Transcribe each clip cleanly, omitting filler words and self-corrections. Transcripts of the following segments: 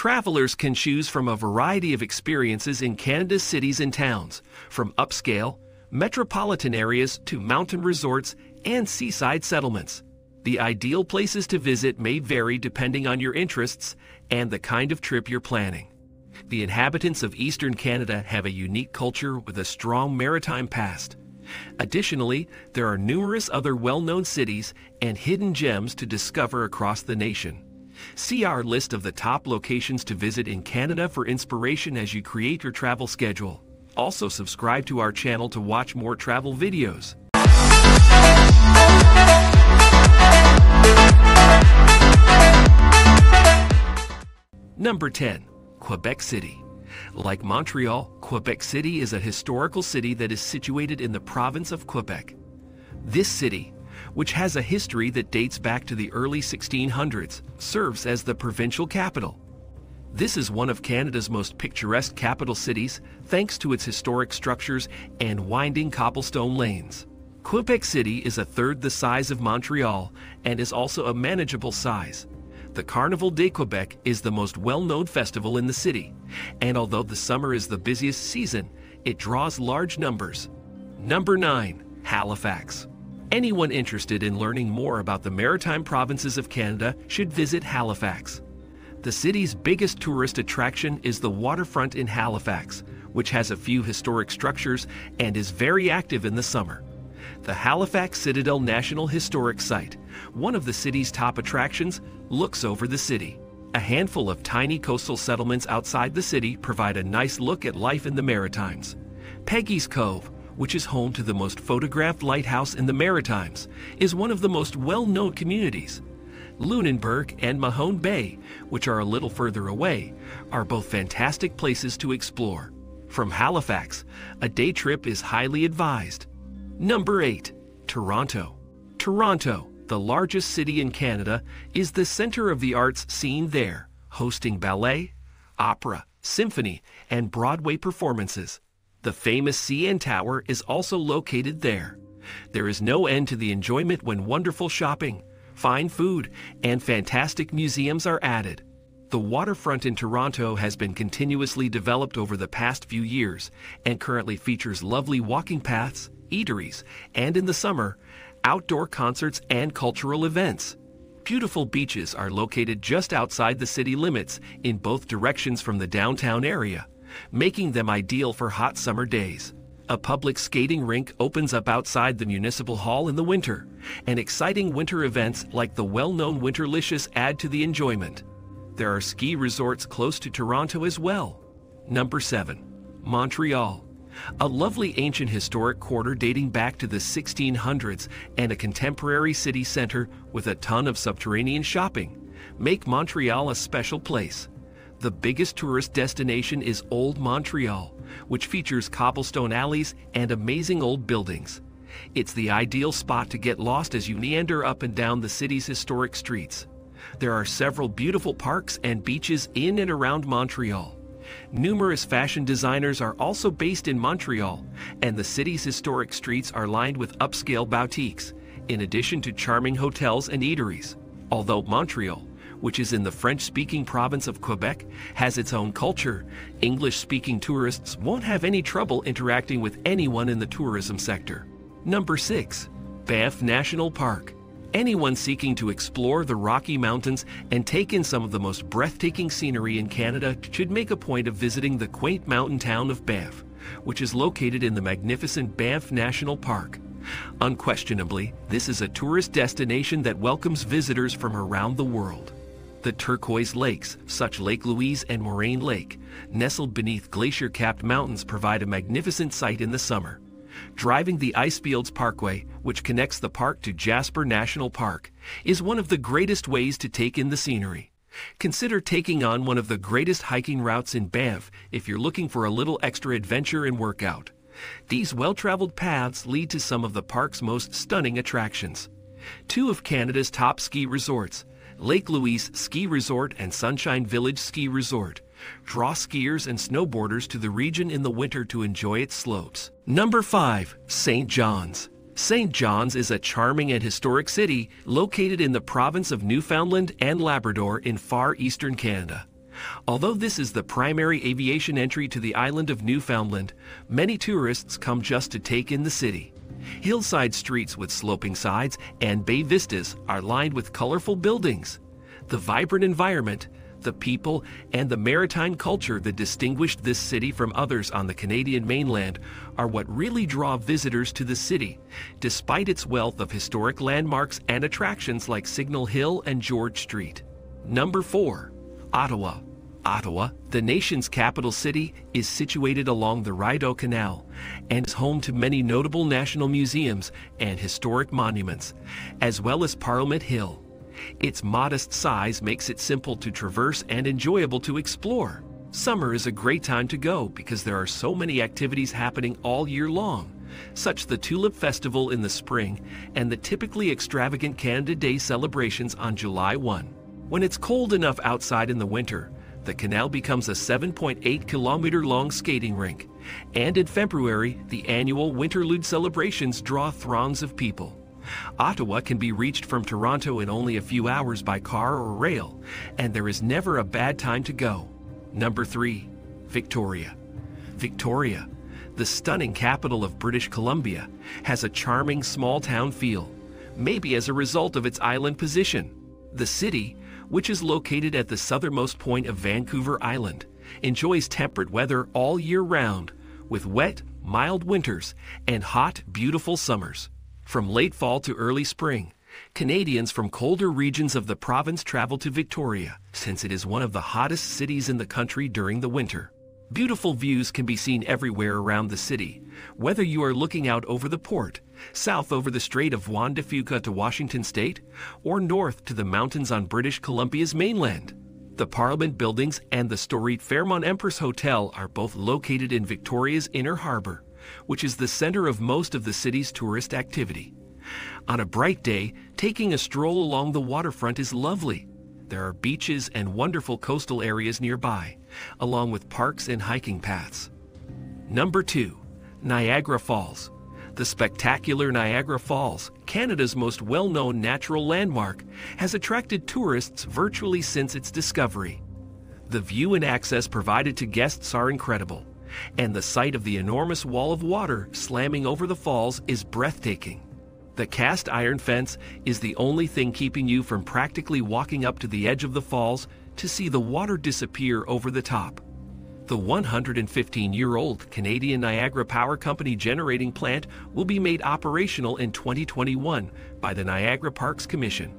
Travelers can choose from a variety of experiences in Canada's cities and towns, from upscale, metropolitan areas to mountain resorts and seaside settlements. The ideal places to visit may vary depending on your interests and the kind of trip you're planning. The inhabitants of Eastern Canada have a unique culture with a strong maritime past. Additionally, there are numerous other well-known cities and hidden gems to discover across the nation. See our list of the top locations to visit in Canada for inspiration as you create your travel schedule. Also, subscribe to our channel to watch more travel videos. Number 10. Quebec City. Like Montreal, Quebec City is a historical city that is situated in the province of Quebec. This city, which has a history that dates back to the early 1600s, serves as the provincial capital. This is one of Canada's most picturesque capital cities thanks to its historic structures and winding cobblestone lanes. Quebec City is a third the size of Montreal and is also a manageable size. The Carnival de Quebec is the most well-known festival in the city, and although the summer is the busiest season, it draws large numbers. Number 9. Halifax. Anyone interested in learning more about the maritime provinces of Canada should visit Halifax. The city's biggest tourist attraction is the waterfront in Halifax, which has a few historic structures and is very active in the summer. The Halifax Citadel National Historic Site, one of the city's top attractions, looks over the city. A handful of tiny coastal settlements outside the city provide a nice look at life in the Maritimes. Peggy's Cove, which is home to the most photographed lighthouse in the Maritimes, is one of the most well-known communities. Lunenburg and Mahone Bay, which are a little further away, are both fantastic places to explore. From Halifax, a day trip is highly advised. Number 8. Toronto. Toronto, the largest city in Canada, is the center of the arts scene there, hosting ballet, opera, symphony, and Broadway performances. The famous CN Tower is also located there. There is no end to the enjoyment when wonderful shopping, fine food, and fantastic museums are added. The waterfront in Toronto has been continuously developed over the past few years and currently features lovely walking paths, eateries, and in the summer, outdoor concerts and cultural events. Beautiful beaches are located just outside the city limits in both directions from the downtown area, making them ideal for hot summer days. A public skating rink opens up outside the Municipal Hall in the winter, and exciting winter events like the well-known Winterlicious add to the enjoyment. There are ski resorts close to Toronto as well. Number 7. Montreal. A lovely ancient historic quarter dating back to the 1600s and a contemporary city center with a ton of subterranean shopping make Montreal a special place. The biggest tourist destination is Old Montreal, which features cobblestone alleys and amazing old buildings. It's the ideal spot to get lost as you meander up and down the city's historic streets. There are several beautiful parks and beaches in and around Montreal. Numerous fashion designers are also based in Montreal, and the city's historic streets are lined with upscale boutiques, in addition to charming hotels and eateries. Although Montreal, which is in the French-speaking province of Quebec, has its own culture, English-speaking tourists won't have any trouble interacting with anyone in the tourism sector. Number 6. Banff National Park. Anyone seeking to explore the Rocky Mountains and take in some of the most breathtaking scenery in Canada should make a point of visiting the quaint mountain town of Banff, which is located in the magnificent Banff National Park. Unquestionably, this is a tourist destination that welcomes visitors from around the world. The turquoise lakes, such Lake Louise and Moraine Lake, nestled beneath glacier-capped mountains, provide a magnificent sight in the summer. Driving the Icefields Parkway, which connects the park to Jasper National Park, is one of the greatest ways to take in the scenery. Consider taking on one of the greatest hiking routes in Banff if you're looking for a little extra adventure and workout. These well-traveled paths lead to some of the park's most stunning attractions. Two of Canada's top ski resorts, Lake Louise Ski Resort and Sunshine Village Ski Resort, draw skiers and snowboarders to the region in the winter to enjoy its slopes. Number 5. St. John's. St. John's is a charming and historic city located in the province of Newfoundland and Labrador in far eastern Canada. Although this is the primary aviation entry to the island of Newfoundland, many tourists come just to take in the city. Hillside streets with sloping sides and bay vistas are lined with colorful buildings. The vibrant environment, the people, and the maritime culture that distinguished this city from others on the Canadian mainland are what really draw visitors to the city, despite its wealth of historic landmarks and attractions like Signal Hill and George Street. Number 4. Ottawa. Ottawa, the nation's capital city, is situated along the Rideau Canal and is home to many notable national museums and historic monuments, as well as Parliament Hill. Its modest size makes it simple to traverse and enjoyable to explore. Summer is a great time to go because there are so many activities happening all year long, such as the Tulip Festival in the spring and the typically extravagant Canada Day celebrations on July 1. When it's cold enough outside in the winter, the canal becomes a 7.8-kilometer-long skating rink, and in February, the annual Winterlude celebrations draw throngs of people. Ottawa can be reached from Toronto in only a few hours by car or rail, and there is never a bad time to go. Number 3. Victoria. Victoria, the stunning capital of British Columbia, has a charming small-town feel, maybe as a result of its island position. The city, which is located at the southernmost point of Vancouver Island, enjoys temperate weather all year round, with wet, mild winters and hot, beautiful summers. From late fall to early spring, Canadians from colder regions of the province travel to Victoria, since it is one of the hottest cities in the country during the winter. Beautiful views can be seen everywhere around the city, whether you are looking out over the port, south over the Strait of Juan de Fuca to Washington State, or north to the mountains on British Columbia's mainland. The Parliament Buildings and the storied Fairmont Empress Hotel are both located in Victoria's Inner Harbor, which is the center of most of the city's tourist activity. On a bright day, taking a stroll along the waterfront is lovely. There are beaches and wonderful coastal areas nearby, along with parks and hiking paths. Number 2. Niagara Falls. The spectacular Niagara Falls, Canada's most well-known natural landmark, has attracted tourists virtually since its discovery. The view and access provided to guests are incredible, and the sight of the enormous wall of water slamming over the falls is breathtaking. The cast iron fence is the only thing keeping you from practically walking up to the edge of the falls to see the water disappear over the top. The 115-year-old Canadian Niagara Power Company generating plant will be made operational in 2021 by the Niagara Parks Commission.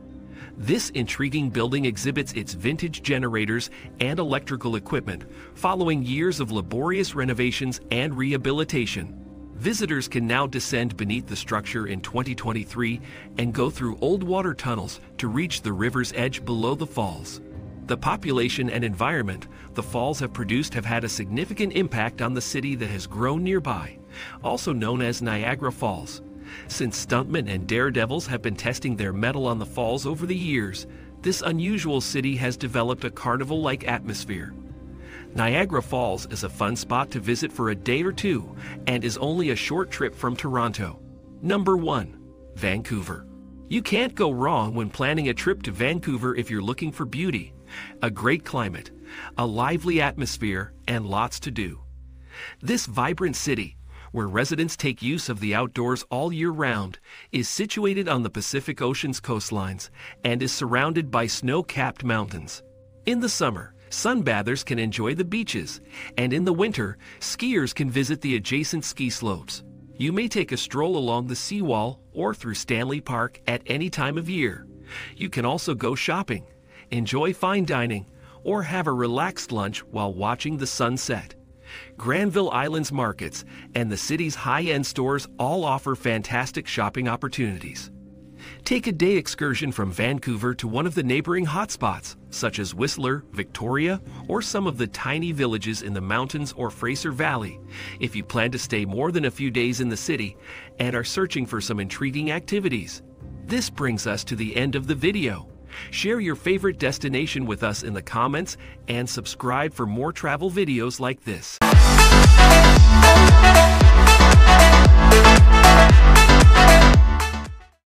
This intriguing building exhibits its vintage generators and electrical equipment following years of laborious renovations and rehabilitation. Visitors can now descend beneath the structure in 2023 and go through old water tunnels to reach the river's edge below the falls. The population and environment the falls have produced have had a significant impact on the city that has grown nearby, also known as Niagara Falls. Since stuntmen and daredevils have been testing their mettle on the falls over the years, this unusual city has developed a carnival-like atmosphere. Niagara Falls is a fun spot to visit for a day or two and is only a short trip from Toronto. Number 1. Vancouver. You can't go wrong when planning a trip to Vancouver if you're looking for beauty, a great climate, a lively atmosphere, and lots to do. This vibrant city, where residents take use of the outdoors all year round, is situated on the Pacific Ocean's coastlines and is surrounded by snow-capped mountains. In the summer, sunbathers can enjoy the beaches, and in the winter, skiers can visit the adjacent ski slopes. You may take a stroll along the seawall or through Stanley Park at any time of year. You can also go shopping, enjoy fine dining, or have a relaxed lunch while watching the sunset. Granville Island's markets and the city's high-end stores all offer fantastic shopping opportunities. Take a day excursion from Vancouver to one of the neighboring hotspots, such as Whistler, Victoria, or some of the tiny villages in the mountains or Fraser Valley, if you plan to stay more than a few days in the city and are searching for some intriguing activities. This brings us to the end of the video. Share your favorite destination with us in the comments and subscribe for more travel videos like this.